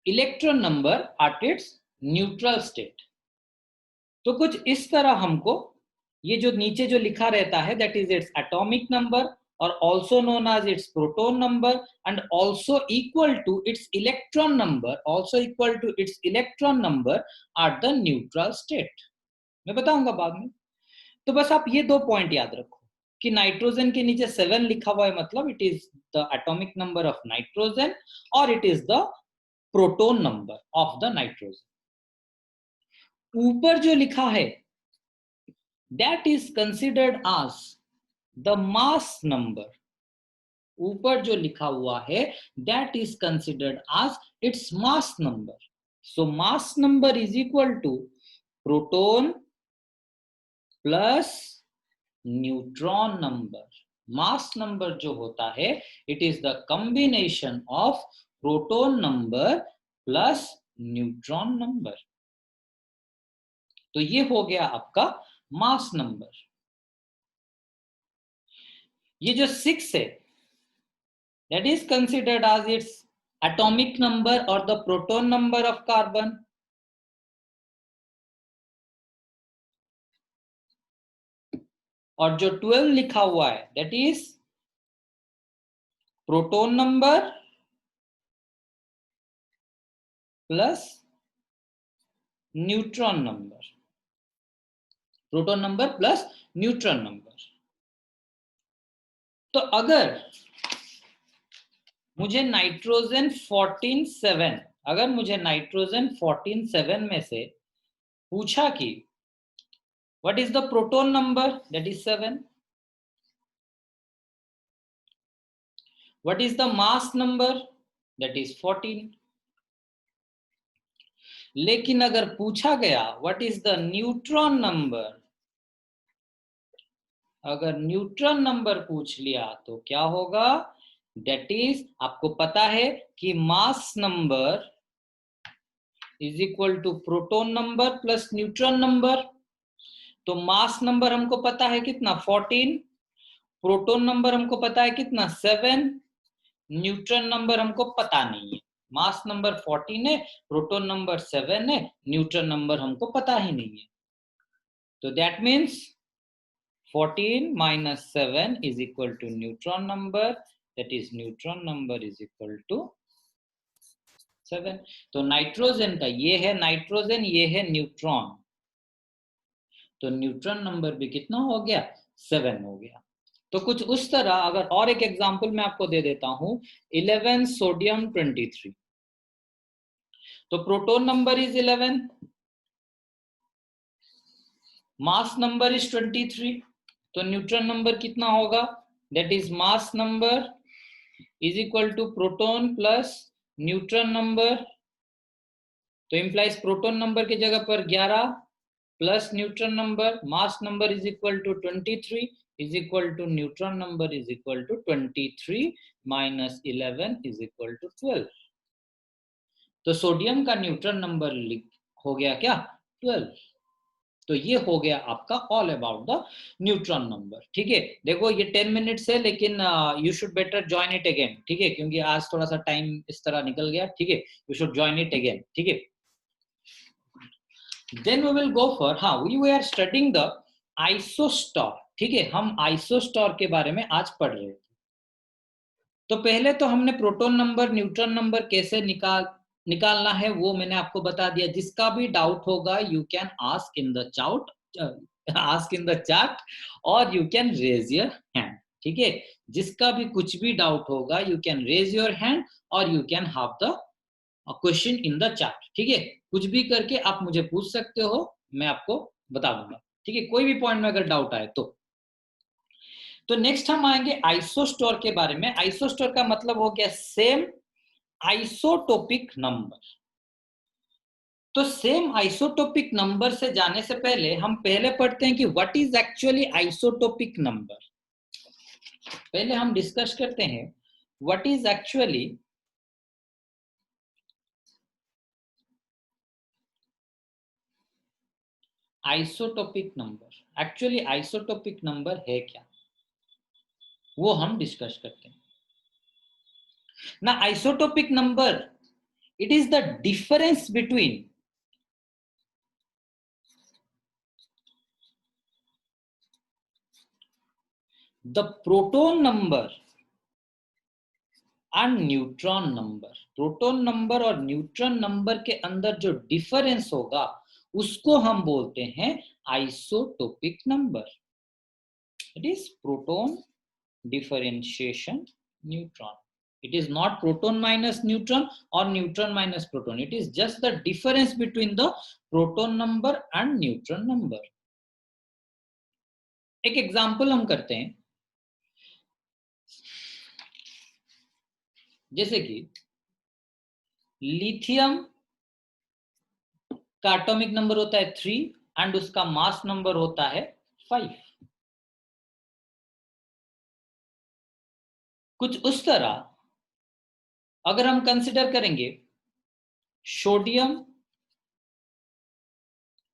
Electron number at its neutral state. तो कुछ इस तरह हमको ये जो नीचे जो लिखा रहता है that is its atomic number और also known as its proton number and also equal to its electron number at the neutral state। मैं बताऊंगा बाद में। तो बस आप ये 2 पॉइंट याद रखो कि नाइट्रोजन के नीचे 7 लिखा हुआ है, मतलब it is the atomic number of nitrogen और it is the proton number of the nitrogen. ऊपर जो लिखा है that is considered as the mass number. ऊपर जो लिखा हुआ है that is considered as its mass number. So mass number is equal to proton plus neutron number. Mass number जो होता है it is the combination of proton number plus neutron number. तो ये हो गया आपका मास नंबर। ये जो 6 है that is considered as its atomic number or the proton number of carbon। और जो 12 लिखा हुआ है that is proton number plus neutron number। Proton number plus neutron number. तो अगर मुझे नाइट्रोजन 14 अगर मुझे नाइट्रोजन 14 में से पूछा कि what is the proton number that is 7, what is the mass number that is 14, लेकिन अगर पूछा गया what is the neutron number, अगर न्यूट्रॉन नंबर पूछ लिया तो क्या होगा, दैट इज आपको पता है कि mass number is equal to proton number plus neutron number. तो मास नंबर हमको पता है कितना 14, प्रोटॉन नंबर हमको पता है कितना 7, न्यूट्रॉन नंबर हमको पता नहीं है। मास नंबर 14 है, प्रोटॉन नंबर 7 है, न्यूट्रॉन नंबर हमको पता ही नहीं है। तो that means 14 minus 7 is equal to neutron number, that is neutron number is equal to 7। तो नाइट्रोजन का ये है नाइट्रोजन, ये है न्यूट्रॉन, तो न्यूट्रॉन नंबर भी कितना हो गया 7 हो गया। तो कुछ उस तरह, अगर और एक एग्जांपल मैं आपको दे देता हूं 11 सोडियम 23, तो proton number is 11, mass number is 23, तो न्यूट्रॉन नंबर कितना होगा, that is mass number is equal to proton plus neutron number. तो इंप्लाइज प्रोटॉन नंबर की जगह पर 11 plus neutron number, mass number is equal to 23 is equal to neutron number is equal to 23 minus 11 is equal to 12। तो sodium का neutron number हो गया क्या 12। तो ये हो गया आपका all about the neutron number. ठीक है, देखो ये 10 मिनट्स है, लेकिन you should better join it again. ठीक है, क्योंकि आज थोड़ा सा टाइम इस तरह निकल गया। ठीक है, you should join it again. ठीक है, then we will go for, हाँ we are studying the isostere. ठीक है, हम आइसोस्टर के बारे में आज पढ़ रहे थे। तो पहले तो हमने प्रोटॉन नंबर न्यूट्रॉन नंबर कैसे निकालना है वो मैंने आपको बता दिया। जिसका भी डाउट होगा you can ask in the chat और you can raise your hand. ठीक है, जिसका भी कुछ भी डाउट होगा you can raise your hand और you can have the question in the chat. ठीक है, कुछ भी करके आप मुझे पूछ सकते हो, मैं आपको बता दूंगा। ठीक है, कोई भी पॉइंट में अगर डाउट आए तो नेक्स्ट हम आएंगे आइसोस्टर के बारे में। आइसोस्टर का मतलब हो गया सेम आइसोटोपिक नंबर। तो सेम आइसोटोपिक नंबर से जाने से पहले हम पहले पढ़ते हैं कि what is actually isotopic number. पहले हम डिस्कस करते हैं what is actually isotopic number. Actually isotopic number है क्या, वो हम डिस्कस करते हैं ना। Isotopic number It is the difference between the proton number and neutron number. Proton number और न्यूट्रॉन नंबर के अंदर जो डिफरेंस होगा उसको हम बोलते हैं isotopic number. It is proton differentiation neutron. It is not proton minus neutron or neutron minus proton. It is just the difference between the proton number and neutron number. एक example हम करते हैं, जैसे कि लिथियम का atomic number होता है 3 and उसका मास नंबर होता है 5. कुछ उस तरह अगर हम कंसिडर करेंगे सोडियम,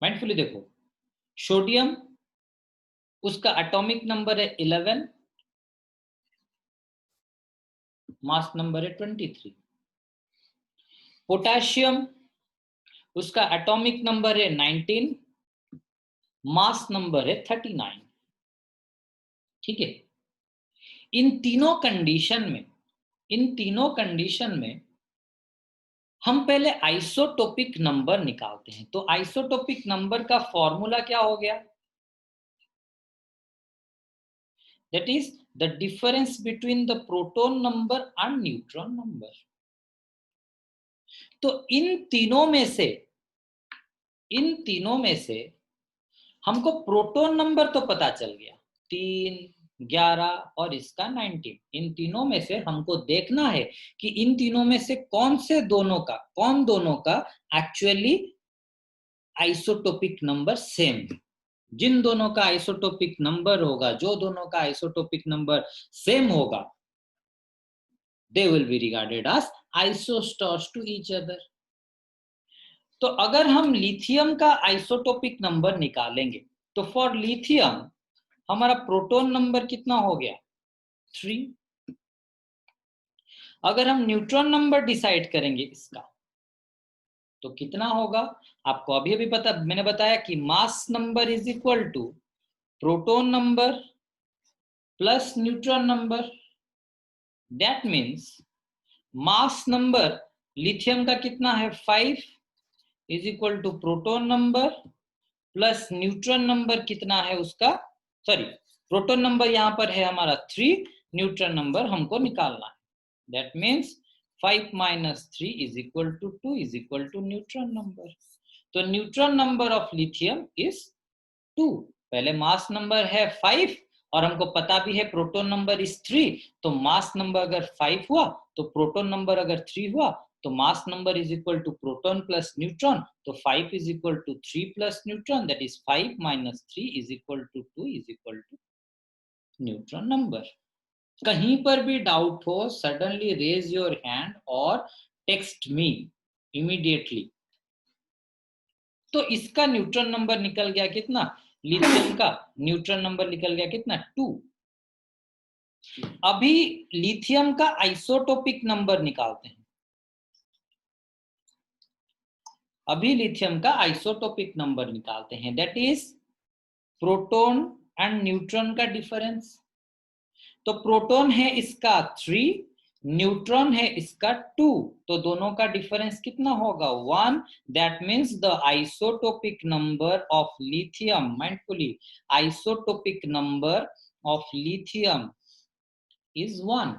माइंडफुली देखो, सोडियम उसका एटॉमिक नंबर है 11, मास नंबर है 23. पोटेशियम उसका एटॉमिक नंबर है 19, मास नंबर है 39. ठीक है. इन तीनों कंडीशन में हम पहले आइसोटोपिक नंबर निकालते हैं. तो आइसोटोपिक नंबर का फॉर्मूला क्या हो गया? That is the difference between the proton number and neutron number. तो इन तीनों में से हमको प्रोटॉन नंबर तो पता चल गया, 3, 11 और इसका 19. इन तीनों में से हमको देखना है कि इन तीनों में से कौन दोनों का एक्चुअली आइसोटोपिक नंबर सेम है. जिन दोनों का आइसोटोपिक नंबर होगा, जो दोनों का आइसोटोपिक नंबर सेम होगा, they will be regarded as isostars to each other. तो अगर हम लिथियम का आइसोटोपिक नंबर निकालेंगे तो फॉर लिथियम हमारा प्रोटॉन नंबर कितना हो गया? 3. अगर हम न्यूट्रॉन नंबर डिसाइड करेंगे इसका तो कितना होगा? आपको अभी पता, मैंने बताया कि mass number is equal to proton number plus neutron number. That means mass number lithium का कितना है? 5 is equal to proton number plus neutron number कितना है उसका, सॉरी, प्रोटॉन नंबर यहां पर है हमारा 3, न्यूट्रॉन नंबर हमको निकालना है. That means 5 minus 3 is equal to 2 is equal to neutron number. तो neutron number of lithium is 2. पहले मास नंबर है 5 और हमको पता भी है प्रोटॉन नंबर इज 3. तो मास नंबर अगर 5 हुआ तो प्रोटॉन नंबर अगर 3 हुआ तो mass number is equal to proton plus neutron. तो 5 is equal to 3 plus neutron, that is 5 minus 3 is equal to 2 is equal to neutron number. कहीं पर भी डाउट हो, सडनली रेज योर हैंड और text me immediately. तो इसका neutron number निकल गया कितना? लिथियम का न्यूट्रॉन नंबर निकल गया कितना? 2. अभी लिथियम का आइसोटोपिक नंबर निकालते हैं. That is proton and neutron का डिफरेंस. तो प्रोटॉन है इसका 3, न्यूट्रॉन है इसका 2. तो दोनों का डिफरेंस कितना होगा? 1. That means the isotopic number of lithium, mindfully, isotopic number of lithium is 1.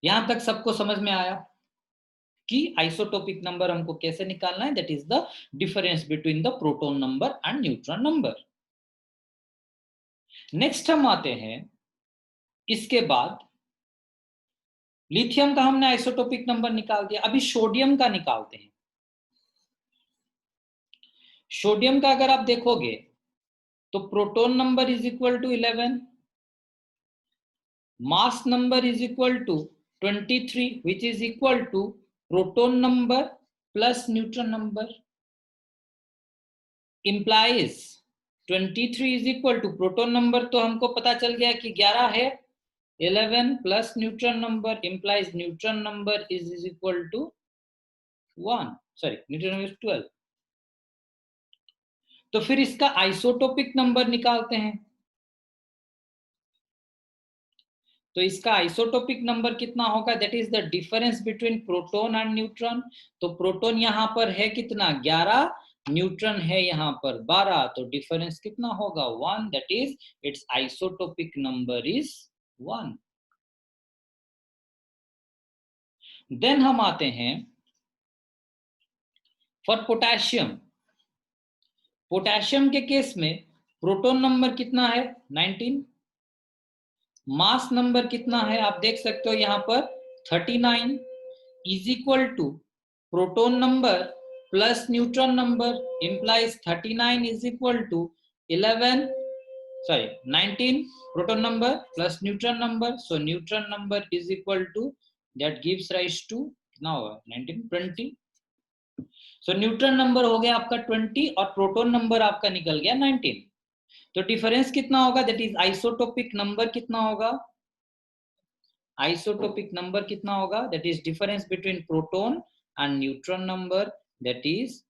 यहां तक सबको समझ में आया कि आइसोटोपिक नंबर हमको कैसे निकालना है? That is the difference between the proton number and neutron number. Next हम आते हैं, इसके बाद लिथियम का हमने आइसोटोपिक नंबर निकाल दिया. अभी सोडियम का निकालते हैं. सोडियम का अगर आप देखोगे तो proton number is equal to 11, mass number is equal to 23 which is equal to proton number plus neutron number. implies 23 is equal to proton number तो हमको पता चल गया कि 11 है, 11 plus neutron number implies neutron number is equal to 1. Sorry, neutron number is 12. तो फिर इसका आइसोटोपिक नंबर निकालते हैं। तो इसका आइसोटोपिक नंबर कितना होगा? That is the difference between proton and neutron. तो प्रोटॉन यहाँ पर है कितना? 11, न्यूट्रॉन है यहाँ पर 12, तो डिफरेंस कितना होगा? 1। That is its isotopic number is 1। Then हम आते हैं फॉर पोटेशियम। पोटेशियम के केस में प्रोटॉन नंबर कितना है? 19। मास नंबर कितना है? आप देख सकते हो यहाँ पर 39 is equal to proton number plus neutron number implies 39 is equal to 19 proton number plus neutron number, so neutron number is equal to that gives rise to कितना होगा? 19 20। so neutron number हो गया आपका 20 और प्रोटॉन नंबर आपका निकल गया 19। तो डिफरेंस कितना होगा? दैट इज आइसोटोपिक नंबर कितना होगा? आइसोटोपिक नंबर कितना होगा? That is difference between proton and neutron number, that is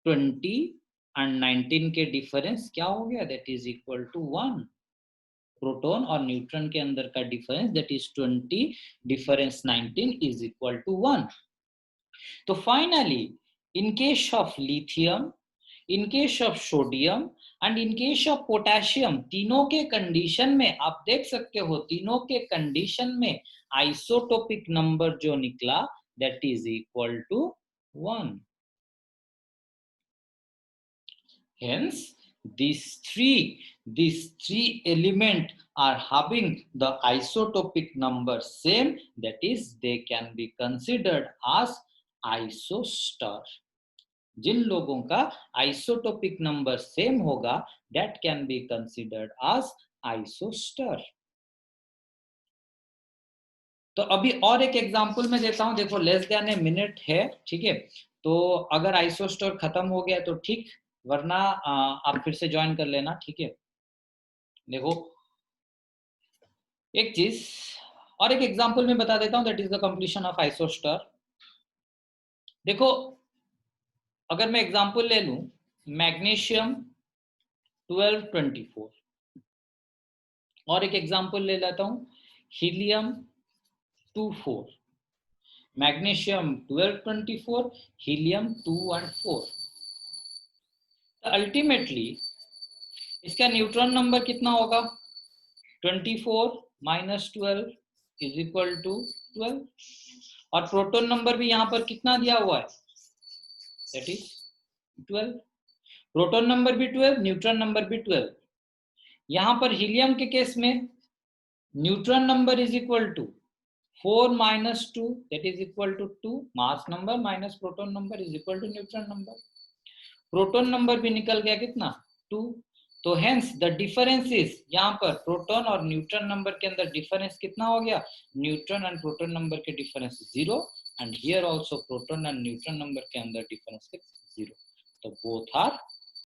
20 and 19 के डिफरेंस क्या हो गया? That is equal to 1। Proton और न्यूट्रॉन के अंदर का difference that is 20, difference 19 is equal to 1। तो finally in case of lithium, in case of sodium and in case of potassium, तीनों के कंडीशन में आप देख सकते हो, तीनों के कंडीशन में आइसोटोपिक नंबर जो निकला that is equal to 1। Hence, these three element are having the isotopic number same, that is they can be considered as isostar। जिन लोगों का आइसोटोपिक नंबर सेम होगा that can be considered as isostar। तो अभी और एक example में देता हूं, देखो लेस देन ए मिनट है, ठीक है। तो अगर आइसोस्टर खत्म हो गया तो ठीक, वरना आप फिर से ज्वाइन कर लेना, ठीक है। देखो एक चीज और एक एग्जांपल में बता देता हूं, that is the completion of isoster. देखो अगर मैं एग्जांपल ले लूं मैग्नीशियम 1224 और एक एग्जांपल ले लेता हूं helium 24, magnesium 1224, helium 2 and 4। Ultimately इसका न्यूट्रॉन नंबर कितना होगा? 24 माइनस 12 इज इक्वल टू 12। और प्रोटॉन नंबर भी यहाँ पर कितना दिया हुआ है? That is 12। प्रोटॉन नंबर भी 12, न्यूट्रॉन नंबर भी 12। यहाँ पर हीलियम के केस में neutron number is equal to 4 minus 2 that is equal to 2, mass number minus proton number is equal to neutron number. Proton number भी निकल गया कितना? 2। तो हेंस द डिफरेंस इज, यहाँ पर प्रोटॉन और न्यूट्रॉन नंबर के अंदर डिफरेंस कितना हो गया? न्यूट्रॉन एंड प्रोटॉन नंबर के difference 0 and here also proton and neutron number के अंदर डिफरेंस 0। तो बोथ आर